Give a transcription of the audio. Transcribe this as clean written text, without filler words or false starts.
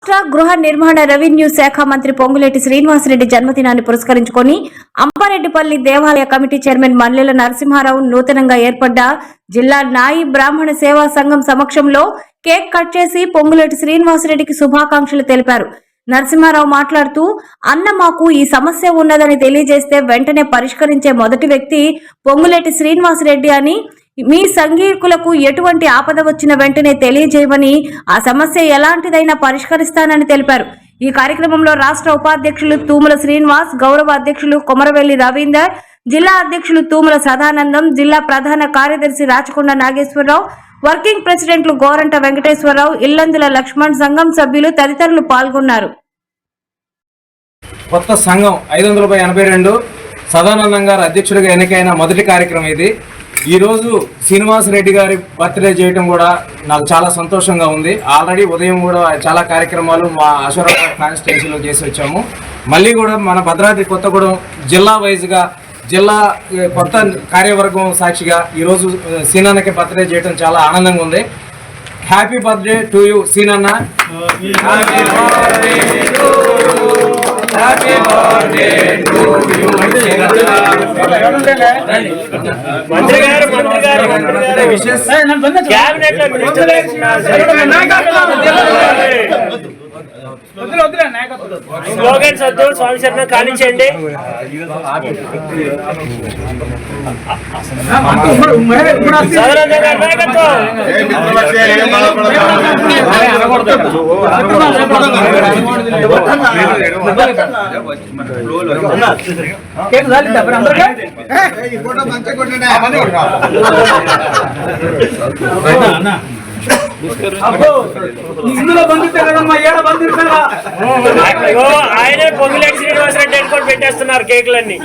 రాష్ట్ర గృహ నిర్మాణ రెవెన్యూ శాఖ మంత్రి పొంగులేటి శ్రీనివాసరెడ్డి జన్మదినాన్ని పురస్కరించుకొని అంబారెడ్డిపల్లి దేవాలయ కమిటీ చైర్మన్ మల్లెల నరసింహారావు నూతనంగా ఏర్పడ్డ జిల్లా నాయి బ్రాహ్మణ సేవా సంఘం సమక్షంలో కేక్ కట్ చేసి పొంగులేటి శ్రీనివాసరెడ్డికి శుభాకాంక్షలు తెలిపారు. నరసింహారావు మాట్లాడుతూ, అన్న మాకు ఈ సమస్య ఉన్నదని తెలియజేస్తే వెంటనే పరిష్కరించే మొదటి వ్యక్తి పొంగులేటి శ్రీనివాసరెడ్డి అని, మీ సంఘీకులకు ఎటువంటి ఆపద వచ్చిన వెంటనే తెలియజేయమని, ఆ సమస్య ఎలాంటిదైనా పరిష్కరిస్తానని తెలిపారు. ఈ కార్యక్రమంలో రాష్ట్ర ఉపాధ్యక్షులు తూముల శ్రీనివాస్, గౌరవ అధ్యక్షులు కొమరవెల్లి రవీందర్, జిల్లా అధ్యక్షులు తూముల సదానందం, జిల్లా ప్రధాన కార్యదర్శి రాచకొండ నాగేశ్వరరావు, వర్కింగ్ ప్రెసిడెంట్లు గోరంట వెంకటేశ్వరరావు, ఇల్లందుల లక్ష్మణ్, సంఘం సభ్యులు తదితరులు పాల్గొన్నారు. కొత్త సంఘం 582 సదానందం గారు అధ్యక్షుడిగా ఎన్నికైన మొదటి కార్యక్రమం ఇది. ఈరోజు శ్రీనివాసరెడ్డి గారి బర్త్డే చేయడం కూడా నాకు చాలా సంతోషంగా ఉంది. ఆల్రెడీ ఉదయం కూడా చాలా కార్యక్రమాలు మా అశోరాబాద్ కాన్స్టిట్యున్సీలో చేసి వచ్చాము. మళ్ళీ కూడా మన భద్రాద్రి కొత్తగూడెం జిల్లా వైజ్గా జిల్లా కొత్త కార్యవర్గం సాక్షిగా ఈరోజు సీనన్నకి బర్త్డే చేయడం చాలా ఆనందంగా ఉంది. Happy birthday to you Seenanna. Slogans వద్దు, స్వామి శరణ కానించండి. ఆయనే పొంగులేటి శ్రీనివాసరెడ్డి అనుకోని పెట్టేస్తున్నారు కేకులన్నీ.